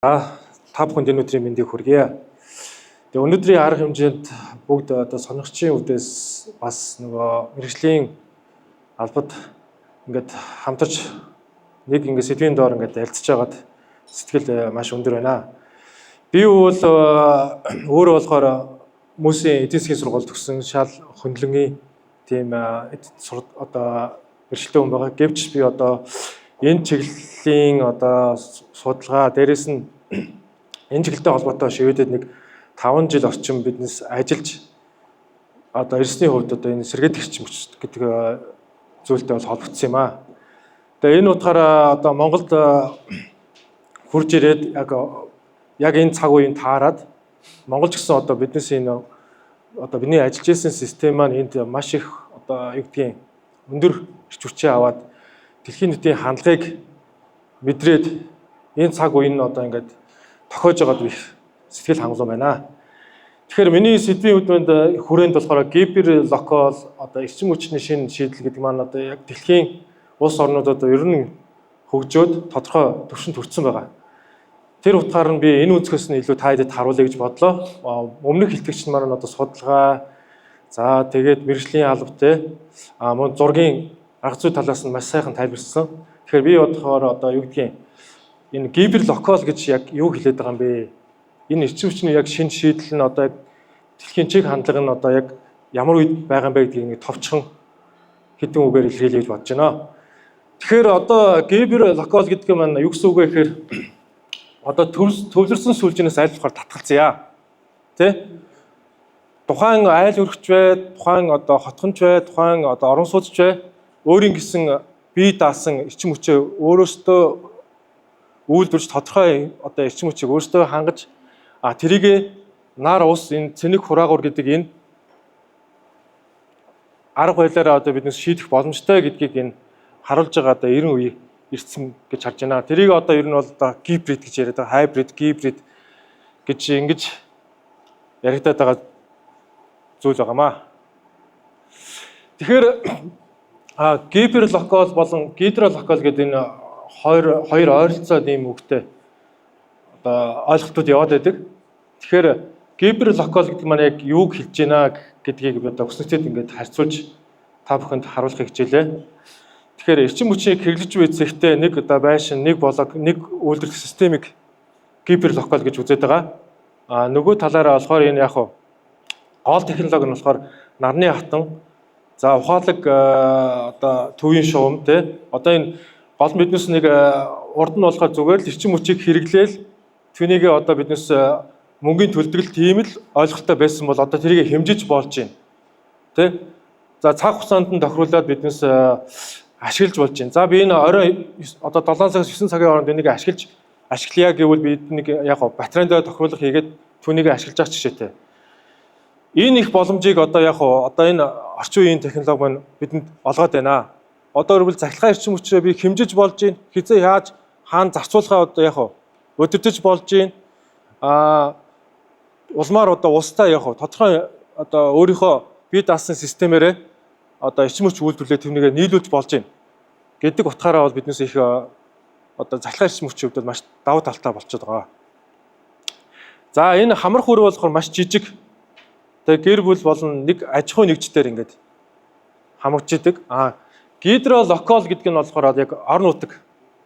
Та бүхэнд өнөөдрийн мэндийг хүргье. Тэгээ өнөөдрийн арга хэмжээнд бүгд одоо сонирхчийн үдээс бас нөгөө мэргэжлийн албад ингээд хамтарч нэг ингээд сэдвийн доор ингээд ярилцж байгаад сэтгэл маш өндөр байна. Би бол өөрөө болохоор хүмүүсийн эдийн засгийн сургууль төгссөн шал хөндлөнгийн тийм одоо бэрхшээлтэй хүн байгаа. Гэвч би одоо энэ чиглэлийн одоо судалгаа дээрээс нь энэ чиглэлтэй холбоотой шивэдэд нэг 5 жил орчим биднес ажиллаж одоо эрсний хувьд одоо энэ сэргээд эрчим хүч гэдэг зүйлтэй бол холбогдсон юм аа. Тэгээ энэ утгаараа одоо Монголд хурж ирээд яг энэ цаг үеийн таарад Монгол ч гэсэн одоо биднесийн одоо бидний ажиллаж исэн систем маань энд маш их одоо юу гэдгийг өндөр эрч хүчээ аваад дэлхийн нийтийн хандлагыг мэдрээд энэ цаг үеийн одоо ингээд тохиож байгаад их сэтгэл хангалуун байна. Тэгэхээр миний сэдвийн үдмэнд хүрээнд болохоор гибер локал одоо эрчим хүчний шинэ шийдэл гэдэг маань одоо яг дэлхийн улс орнуудад ер нь хөгжөөд тодорхой түвшинд хүрсэн байгаа. Тэр утгаар нь би энэ өнцгөөс нь илүү та хэдэд харуулъя гэж бодлоо. Өмнөх хэлтгэгч маань одоо судалгаа за тэгээд мэргэжлийн албатай мөн зургийн арга зүй талаас нь маш сайхан тайлбарлсан. Тэгэхээр би бодохоор одоо юу гэдгийг энэ гибер локал гэж яг юу хэлээд байгаа юм бэ? Энэ эрчим хүчний яг шинэ шийдэл нь одоо дэлхийн чиг хандлага нь одоо яг ямар үед байгаа юм бэ гэдгийг нэг товчхон хэдэн үгээр илэрхийлье гэж бодож байна. Тэгэхээр одоо гибер локал гэдэг нь маань юу гэсэн үг вэ гэхээр одоо төвлөрсөн сүлжээс айл болохоор татгалзъя. Тэ? Тухайн айл өргөч бай, тухайн одоо хотхонч бай, тухайн одоо орон сууцч бай, өөрийн гэсэн бие даасан эрчим хүчээ өөрөөсөө үйлдвэрч тодорхой одоо эрчим хүчийг өөрөөсөө хангаж тэрийг нар ус энэ цэник хураагур гэдэг энэ арга барилаараа одоо биднес шийдэх боломжтой гэдгийг энэ харуулж байгаа одоо 90 үе ирсэн гэж харж байна. Тэрийг одоо ер нь бол одоо гибрид гэж яриад байгаа. Хайбрид, гибрид гэж ингэж яригадаад байгаа зүйл байгаамаа. Тэгэхээр гибер локал болон гидролокал гэдэг энэ хоёр ойролцоо нэм үгтэй одоо ойлголтууд яваад байдаг. Тэгэхээр гибер локал гэдэг маань яг юуг хэлж байна гэдгийг одоо өснөцөд ингээд харьцуулж та бүхэнд харуулахыг хичээлээ. Тэгэхээр эрчим хүчийг хэрэглэж буй зэгтээ нэг одоо байшин, нэг блок, нэг үйлдвэрлэх системийг гибер локал гэж үзээд байгаа. Нөгөө талаараа болохоор энэ яг гол технологи нь болохоор нарны хатан, за ухаалаг одоо төвийн шугам те. Одоо энэ гол биднес нэг урд нь болохоор зүгээр л эрчим хүчийг хэрэглээл түүнийг одоо биднес мөнгөний төлөвлөлт тийм л ойлголттой байсан бол одоо тэрийг хэмжиж болж байна. Тэ? За цаг хугацаанд нь тохируулаад биднес ашиглаж болж байна. За би энэ орой одоо 7 цагаас 9 цагийн хооронд энийг ашиглая гэвэл бид нэг яг батарейнд тохируулах хийгээд түүнийг ашиглаж авах жишээтэй. Энэ их боломжийг одоо яг одоо энэ орчин үеийн технологи маань бидэнд олгоод байна. Одоо өөрөлд захилгаан эрчим хүчээ би хэмжиж болж байна. Хизээ яаж хаана зарцуулахаа одоо яг өдөртөж болж байна. Улмаар одоо устаа яг тодорхой одоо өөрийнхөө бие даасан системээрээ одоо эрчим хүч үйлдвэрлэлээ түүнийг нийлүүлж болж байна гэдэг утгаараа бол биднээс их одоо захилгаан эрчим хүчийн хувьд маш давуу талтай болчиход байгаа. За энэ хамар хүр болохоор маш жижиг. Тэгээ гэр бүл болон нэг аж ахуй нэгжтээр ингээд хамгаждаг. Гидролокал гэдэг нь болохоор яг орон нутаг,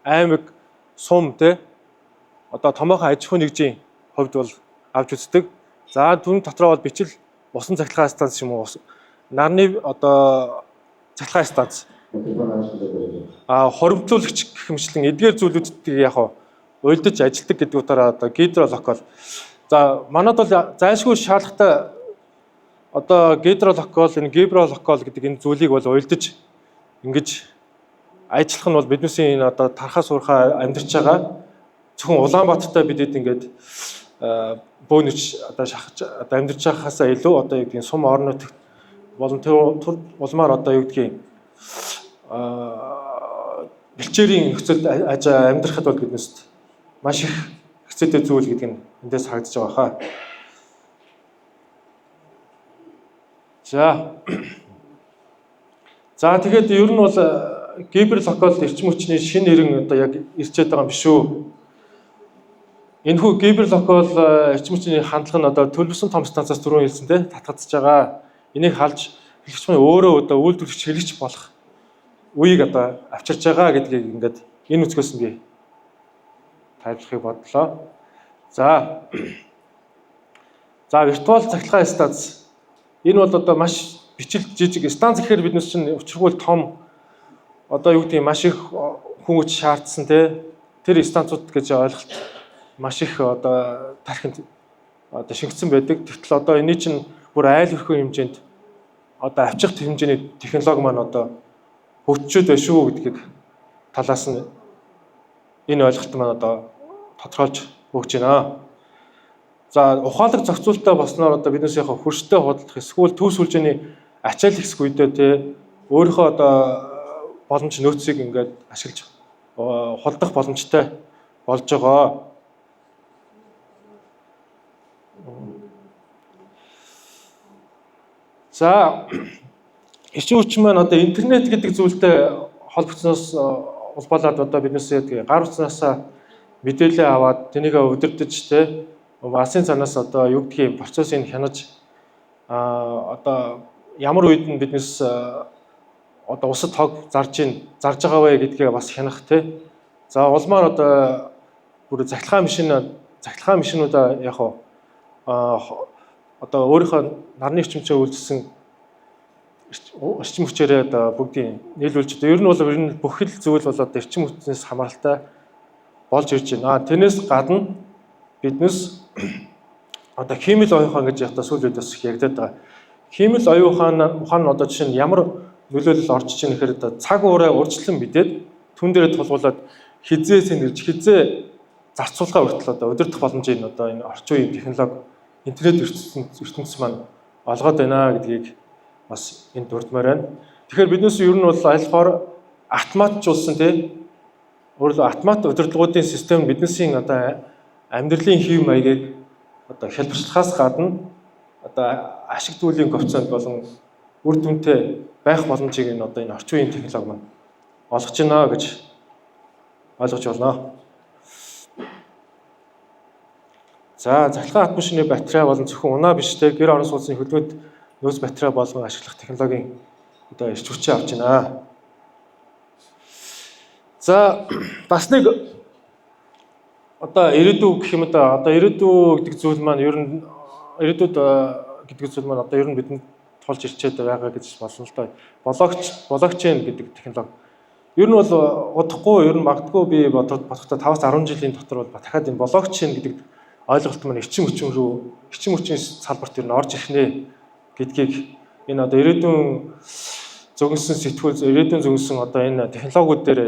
аймаг, сум те одоо томоохон аж ахуй нэгжийн хувьд бол авч үздэг. За түүний дотроо бол бичил усан цахилгаан станц юм уу? Нарны одоо цахилгаан станц. Хоримтлуулагч гэмшлэн эдгээр зүйлүүдийг яг уйлдаж ажилтдаг гэдэг утгаараа одоо гидролокал. За манайд бол зайлшгүй шаардлагатай одоо гидролокал, энэ гибролокал гэдэг энэ зүйлийг бол уйлдаж ингэж ажиллах нь бол биднээсийн энэ одоо тархаа суурхаа амьдарч байгаа зөвхөн Улаанбаатартай бидэд ингээд бөөнөж одоо шахаж одоо амьдарч байгаасаа илүү одоо юу гэдэг сум орнууд болон тэр улмаар одоо юу гэдгийг бэлчээрийн нөхцөлд амьдрахад бол биднээс маш их хэцээтэй зүйл гэдэг нь эндээс харагдаж байгаа хаа. За тэгээд ер нь бол гибер локал эрчим хүчний шинэ нэрэн одоо яг ирчээд байгаа юм биш үү? Энэхүү гиперлокал эрчим хүчний хандлага нь одоо төлөвлөсөн том станцаас түрүүн хэлсэнтэй татгадж байгаа. Энийг халж хэлэгч маань өөрөө одоо үйлдвэрлэгч хэрэгч болох үеийг одоо авчирч байгаа гэдгийг ингээд энэ үцгээс нь би тайлбарлахыг бодлоо. За виртуал цахилгаан станц энэ бол одоо маш бичил жижиг станц гэхээр биднес чинь учиргүй том одоо юу гэдэг маш их хүн хүч шаардсан тэр станцууд гэж ойлголт маш их одоо тархинд одоо шингэсэн байдаг. Тэгтэл одоо энэ чинь бүр айл өрхөө хэмжээнд одоо авчих хэмжээний технологи маань одоо хөгжчөөд байна шүү гэдгийг талаас нь энэ ойлголт маань одоо тодорхойлж өгч байна. За ухаалаг зохицуулалттай болсноор одоо биднээс яг хөрштэй худалдах эсвэл төвс сүлжээний ачаал ихсэх үедээ өөрийнхөө одоо боломж нөөцийг ингээд ашиглаж худалдах боломжтой болж байгаа. За эрчим хүч маань одоо интернет гэдэг зүйлтэй холбогдсоноос улбалаад одоо биднээс гар утснаас мэдээлэл аваад тэнийг удирдах Асын цанаас одоо юу гэдгийг процессыг хянаж одоо ямар үед нь биднес одоо усад тог зарж байгаа вэ гэдгээ бас хянах За улмаар одоо бүр захилгаан машинуудаа яг одоо өөрийнхөө нарны эрчимчээ үйлдэлсэн эрчим хүчээрээ одоо бүгдийг нийлүүлж ер нь бүх л зүйл бол одоо эрчим хүчнээс хамааралтай болж ирж байна. Тэрнээс гадна биднес одоо химэл оюун ухаан гэж одоо сүүл үед бас яригдаад байгаа. Химэл оюун ухаан нь одоо жишээ нь ямар нөлөөлөл орж иж байгаа нэхэр цаг уураа урьдчилан мэдээд түн дээрээ тулгуулад хизээ сэнэрж хизээ зарцуулгаа хүртэл одоо удирдах боломжийг одоо энэ орчин үеийн технологи интернет ертөнцийн маань олгоод байна гэдгийг бас энд дурдмаар байна. Тэгэхээр биднээс ер нь бол альфаар автоматжуулсан өөрөлдөө автомат удирдлагуудын систем биднээсийн одоо амьдралын хэв маягийг одоо хэлбэрчлэхаас гадна одоо ашиг зүйлийн коэффициент болон үр дүнтэй байх боломжийг энэ одоо энэ орчин үеийн технологи маань олгож байна гэж ойлгож байна. За захилгаан хат машины батарей болон зөвхөн унаа биш гэр орон сууцны хөдөлгөөд нөөц батарей болгон ашиглах технологийн одоо ирч хүчээ авч байна. За бас нэг одоо ирээдүй гэх юм одоо ирээдүй гэдэг зүйл маань ер нь ирээдүйд гэдэг зүйл маань одоо ер нь бидэнд тулж ирчээд байгаа гэж болно л да. Блокчейн гэдэг технологи. Ер нь бол удахгүй ер нь магадгүй би бодохдоо 5-10 жилийн дотор бол дахиад энэ блокчейн гэдэг ойлголт маань эрчим хүчийн салбарт ер нь орж ирэх нэ гэдгийг энэ одоо ирээдүйн зөвгөнсөн сэтгүүл ирээдүйн зөвгөнсөн одоо энэ технологиуд дээр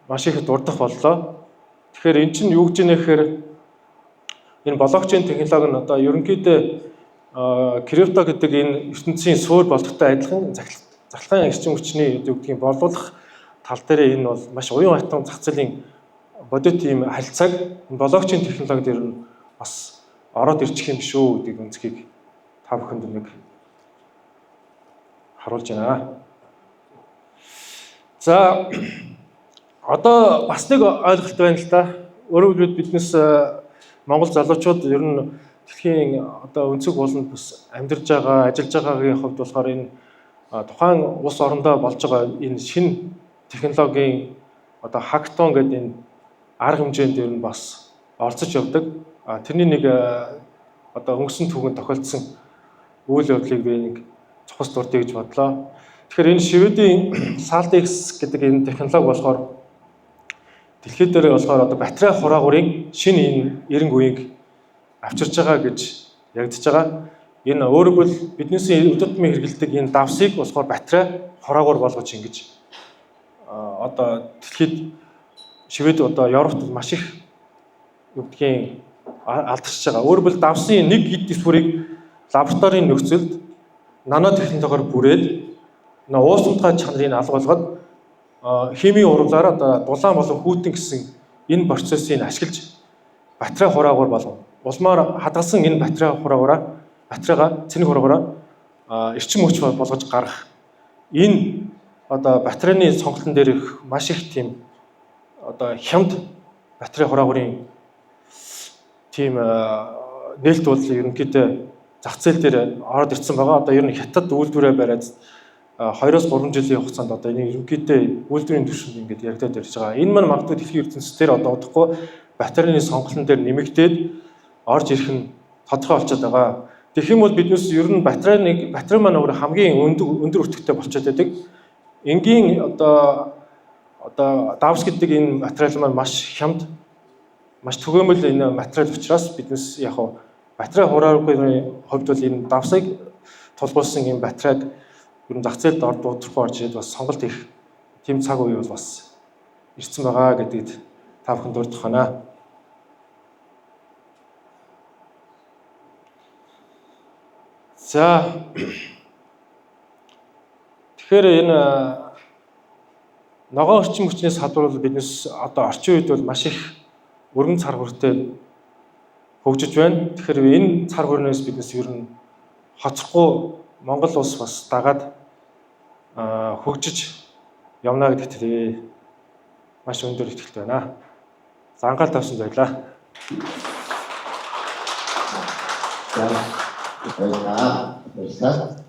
маш их дурдах боллоо. Тэгэхээр эн чинь юу гэж нэ гэхээр энэ блокчейн технологи нь одоо ерөнхийдөө крипто гэдэг энэ ертөнцийн суурь болдогтой адилхан захилгаан эрчим хүчний үгдгийн борлуулах тал дээр энэ бол маш уян хатан зах зээлийн бодит ийм харилцааг блокчейн технологи дээр нь бас ороод ирчих юм шүү гэдэг үнцгийг та бүхэнд нэг харуулж байна. За одоо бас нэг ойлголт байна л да. Өөрөөр хэлбэл биднес Монгол залуучууд ер нь дэлхийн одоо өнцөг болонд бас амьдарч байгаа, ажиллаж байгаагийн хувьд болохоор энэ тухайн улс орондоо болж байгаа энэ шинэ технологийн одоо хактон гэдэг энэ арга хэмжээнд ер нь бас орцож явдаг. Тэрний нэг одоо өнгөрсөн түүхэнд тохиолдсон үйл явдлыг би нэг цохос дурдъя гэж бодлоо. Тэгэхээр энэ Шведийн SaltX гэдэг энэ технологи болохоор дэлхийд дээр болохоор одоо батарей хураагуурын шинэ энэ эренг үеийг авчирч байгаа гэж яригдж байгаа. Энэ өөрөөр бол биднээс өдөртмийн хэрэгэлдэг энэ давсыг болохоор батарей хураагуур болгож ингэж одоо дэлхийд Швед одоо Европт маш их үгдгийн алдчихж байгаа. Өөрөөр бол давсын нэг хэд дисбүрийг лабораторийн нөхцөлд нано технологиор бүрээд уус унтгай чанарыг алгуулгаад химийн урвалаар одоо дулаан болон хүүтэн гэсэн энэ процессыг ашиглаж батарей хураагуур болгоно. Улмаар хадгалсан энэ батарейгаа цэник хураагаараа эрчим хүч болгож гаргах. Энэ одоо батарейны сонголтын дээр их маш их тийм одоо хямд батарей хураагуурын тийм нээлт бол ерөнхийдөө зах зээл дээр ороод ирсэн байгаа. Одоо ер нь хятад үйлдвэрээ бариад 2-3 жилийн хугацаанд одоо энэ ерөнхийдөө үйлдвэрийн түвшинд ингээд яригдаад ирж байгаа. Энэ маань магадгүй дэлхийн ертөнцийн дээр одоо удахгүй батарейны сонголтын дээр нэмэгдээд орж ирэх нь тодорхой болчиход байгаа. Тэгэх юм бол биднээс ер нь батарей маань өөр хамгийн өндөр өртөгтэй болчиход байдаг. Энгийн одоо давс гэдэг энэ материал маань маш хямд, маш түгээмэл энэ материал учраас биднээс яг хав батарей хураагүй хувьд бол энэ давсыг тулгуурсан энэ батарейг ер нь зах зээлд дуудахгүй орж ирээд бас сонголт их тийм цаг үе бол бас ирсэн байгаа гэдэгт та бүхэн дурдах байна. За тэгэхээр энэ ногоон орчин хүчний салбар бол биднес одоо орчин үед бол маш их өргөн цар хүртэл хөгжиж байна. Тэгэхээр энэ цар хүрнээс биднес ер нь хоцрохгүй Монгол улс бас дагаад хөгжиж явна гэдэгт маш өндөр итгэлтэй байна. За анхаарал тавьсан баярлалаа. За баярлалаа.